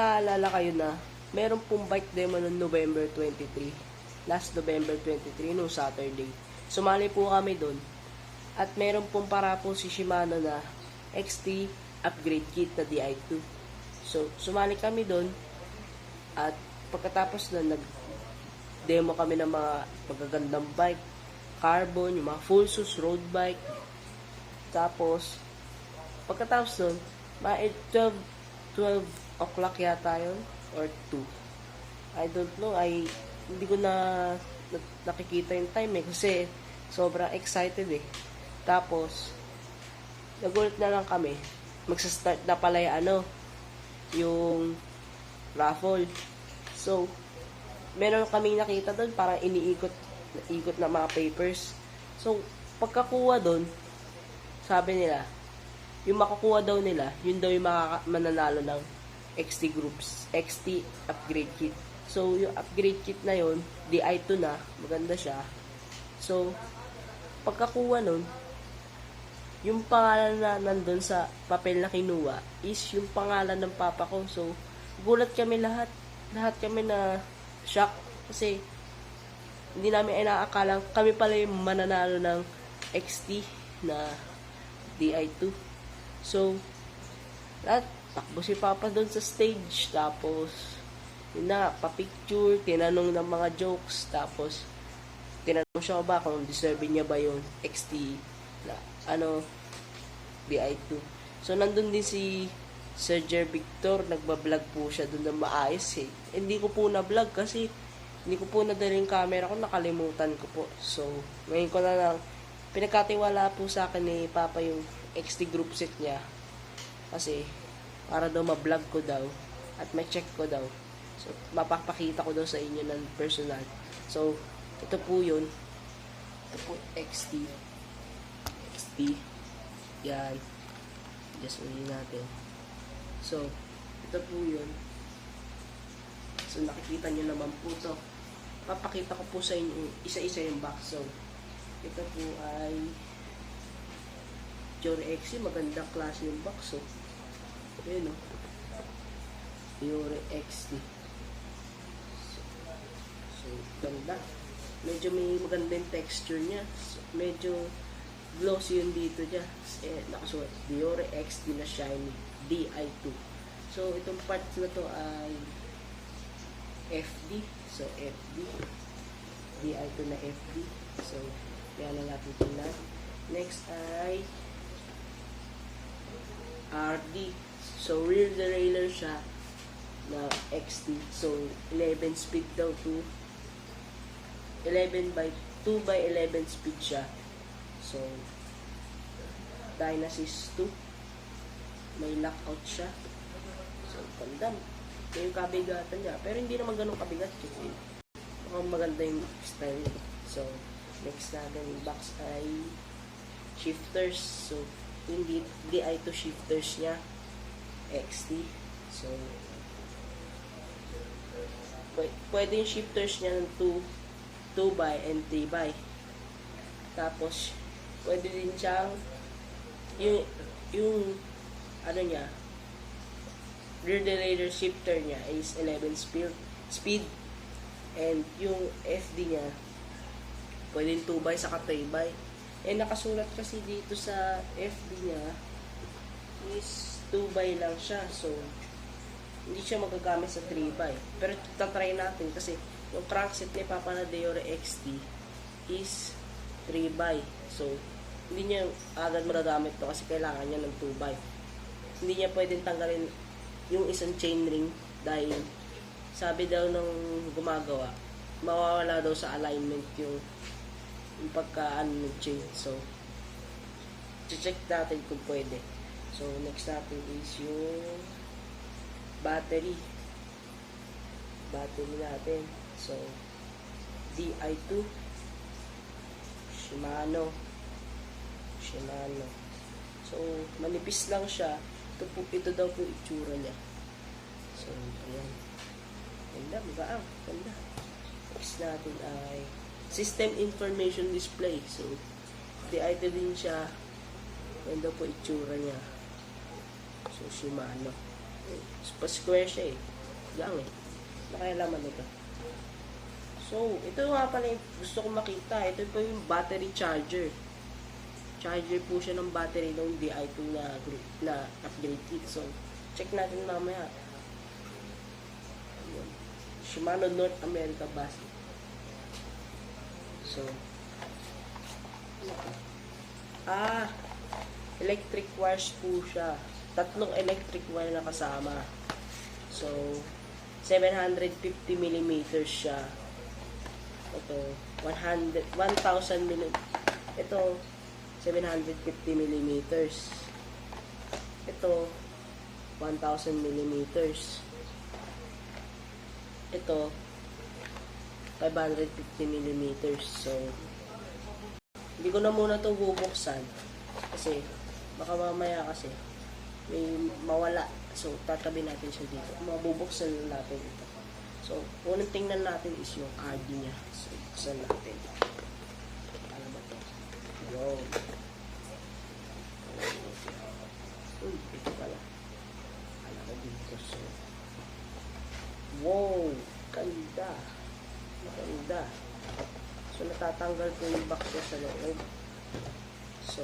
naalala kayo na meron pong bike demo noong November 23, last November 23, no Saturday. Sumali po kami doon. At meron pong para po si Shimano na XT upgrade kit na Di2. So, sumali kami doon. At pagkatapos na nag-demo kami ng mga magagandang bike, carbon, yung mga full sus road bike. Tapos, pagkatapos nun, mga 12 o'clock yata yun, or 2. I don't know, hindi ko na nakikita yung time kasi sobrang excited Tapos, nagulat na lang kami, magsa-start na pala yung raffle. So, meron kaming nakita doon, parang iniikot na mga papers. So, pagkakuha doon, sabi nila, yung makukuha daw nila, yun daw yung mananalo ng XT groups, XT upgrade kit. So, yung upgrade kit na yun, Di2 na, maganda siya. So, pagkakuha nun, yung pangalan na nandun sa papel na kinuha is yung pangalan ng papa ko. So, gulat kami lahat. Lahat kami na shock kasi hindi namin inaakalang kami pala yung mananalo ng XT na Di2. So, lahat, takbo si Papa doon sa stage. Tapos, yun na, pa-picture, tinanong ng mga jokes. Tapos, tinanong siya ba kung deserve niya ba yung XT na, Di2. So, nandun din si Sir Jer Victor, nagbablog po siya doon na maayos Hindi ko po na-vlog kasi hindi ko po nadala yung camera ko, nakalimutan ko po. So, ngayon ko na lang, pinagkatiwala po sa akin ni Papa yung XT group set niya. Kasi, para daw ma-vlog ko daw at ma-check ko daw. So, mapapakita ko daw sa inyo ng personal. So, ito po yun. Ito po, XT. Yan. Just ulit natin. So, ito po yun. So, nakikita nyo naman po to. Papakita ko po sa inyo isa-isa yung box. So, ito po ay DEORE XC, magandang klase yung box. So, yun DEORE XC. So, ganda. Medyo may magandang texture niya. So, medyo glossy yung dito niya. Nakasulat, DEORE XC na shiny, Di2. So, itong parts na to ay FD. So, FD. Di2 na FD. So, yan na natin tingnan. Next ay RD. So, rear derailleur siya na XT. So, 11 speed daw to 2 by 11 speed siya. So, Dynasys 2. May lockout siya. So, ganda. Yung kabigatan niya. Pero hindi naman ganun kabigat. Maganda yung style niya. So, next natin yung box ay shifters. So, yung Di2 shifters niya. XT. So, pwede yung shifters niya ng 2 by and 3 by. Tapos, pwede din siyang yung niya, rear derailleur shifter niya is 11 speed. And yung FD niya, pwede 2 by saka 3 by. Nakasulat kasi dito sa FD niya is 2 by lang siya. So, hindi siya magagamit sa 3 by. Pero tatry natin kasi yung crankset ni Papa na DEORE XT is 3 by. So, hindi niya agad magagamit to kasi kailangan niya ng 2 by. Hindi niya pwedeng tanggalin yung isang chainring dahil sabi daw nung gumagawa, mawawala daw sa alignment yung pagka ng chain. So, check natin kung pwede. So, next natin is yung battery natin. So, Di2 Shimano. So, manipis lang siya. Ito daw po itsura niya. So, ayan. Ganda, magaang. Ganda. Next natin ay system information display. So, Di2 din siya. Ganda po itsura niya. So, Shimano. Pa-square siya Gang eh. Nakailaman nito. So, ito nga pala yung gusto ko makita. Ito po yung battery charger. Charger po siya ng battery ng Di2 na upgrade kit. So, check natin mamaya. Ayan. Shimano North America base. So, electric wires po siya. 3 electric wire na kasama. So, 750 mm siya. Ito, 1,000 mm. Ito, 750 mm. Ito, 1,000 mm. Ito, 550 mm. So, hindi ko na muna ito bubuksan. Kasi, baka mamaya kasi, may mawala. So, tatabi natin siya dito. Mabubuksan natin ito. So, unang tingnan natin is yung RD niya. So, buksan natin. Ano ba ito? Yun. Uy, ito pala. Ano ko dito. So, wow! Ganda. Ganda. So, natatanggal po yung box niya sa loob. So,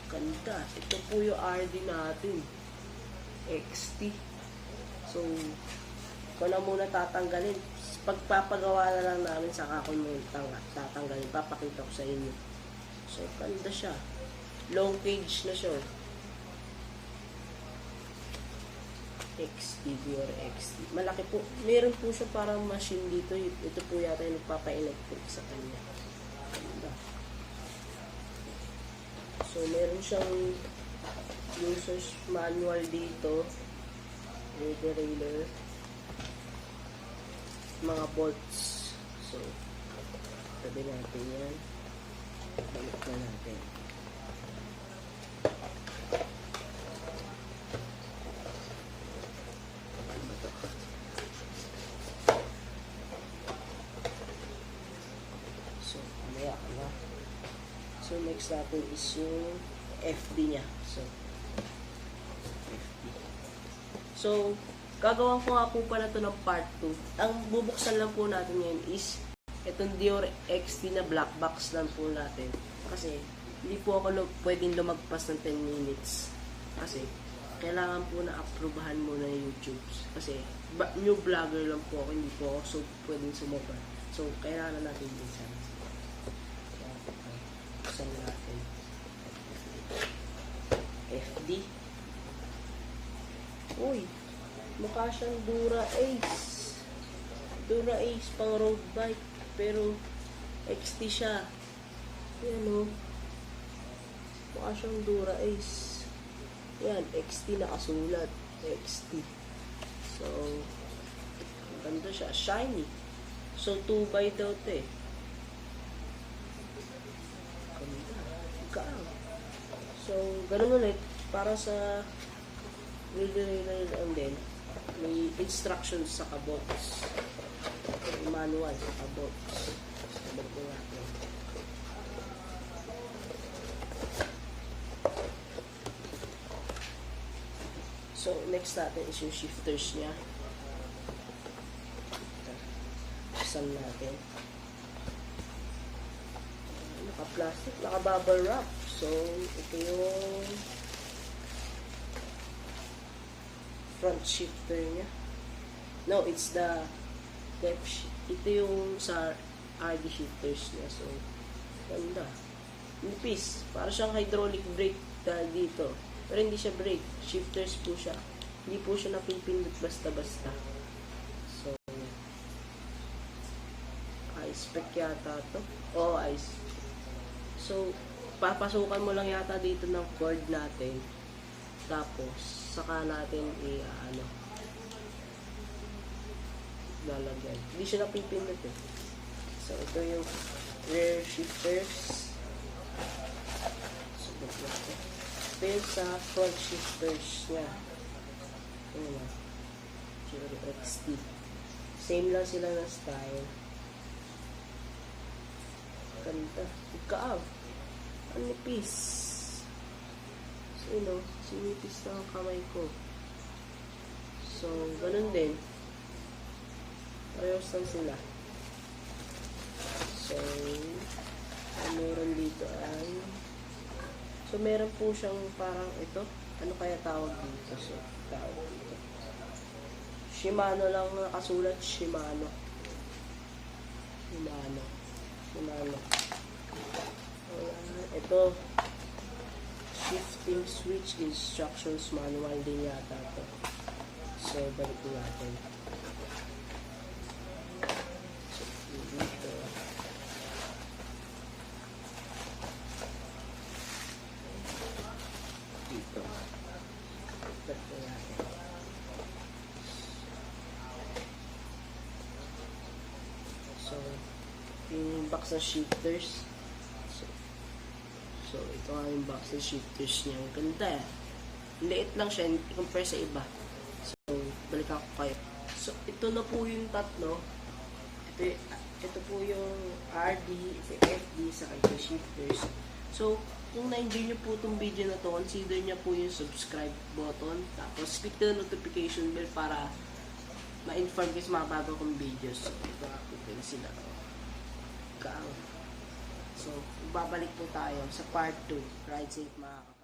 ganda. Ito po yung RD natin. XT. So, ko na muna tatanggalin. Pagpapagawa na lang namin sa kakon mo tatanggalin. Papakita ko sa inyo. So, ganda siya. Long cage na siya. XT, DEORE XT. Malaki po. Meron po siya parang machine dito. Ito po yata yung nagpapa-electric sa kanya. Ganda. So, meron siyang user's manual dito. Railer. Mga bolts. So, tabi natin yan. Balik na natin. So, mamaya ka na. So, next natin is yung FD niya. So, FD. So, gagawin ko nga po pala ito ng part 2. Ang bubuksan lang po natin ngayon is itong DEORE XT na black box lang po natin. Kasi, hindi po ako pwedeng lumagpas ng 10 minutes. Kasi, kailangan po na aprobahan muna ng YouTube. Kasi, new vlogger lang po ako, hindi po ako pwedeng sumobra. So, kailangan natin minsan. Buksan natin. FD. Uy! Mukha siyang Dura Ace. Dura Ace pang road bike. Pero, XT siya. Yan o. Mukha siyang Dura Ace. Yan, XT nakasulat. XT. So, ganda siya. Shiny. So, 2x daw ito eh. Ganda. Ikaw. So, ganun ulit. Para sa railer and then, may instructions sa kabots. May manual sa kabots. Sabag po natin. So, next natin is yung shifters niya. Buksan natin. Naka-plastic, naka-bubble wrap. So, ito yung front shifter niya. No, it's the depth shift. Ito yung sa RD shifters niya. So, ganda. Nipis. Para siyang hydraulic brake dito. Pero hindi siya brake. Shifters po siya. Hindi po siya napipindot basta-basta. So, ice pack yata to. Oh, ice. So, papasukan mo lang yata dito ng cord natin. Tapos, saka natin lalagyan. Hindi siya napipindot eh. So, ito yung rear shifters. So, ito yung sa front shifters niya. Ayan na. DEORE XT. Same lang sila na style. Ganda. Ikaw. Ang nipis. So, sinipis na ang kamay ko. So, ganun din. Parehas lang sila. So, meron dito ay... So, meron po siyang parang ito. Ano kaya tawag dito? So, tawag dito. Shimano lang nakasulat. Shimano. Ito. Shifting switch instructions manual din yata ito. So, balik natin. So, dito. Dito. Balik natin. So, yung box ng shifters. So, ito nga yung box ng shifters niya. Ang ganda eh. Liit lang siya compare sa iba. So, balik ako kayo. So, ito na po yung tatlo. Ito po yung RD, ito FD, sa ito shifters. So, kung na-enjoy nyo po itong video na to, consider nyo po yung subscribe button. Tapos, click the notification bell para ma-inform kayo sa mga bago kong videos. So, ito na sila. So, babalik po tayo sa part 2. Ride safe mga kapatid.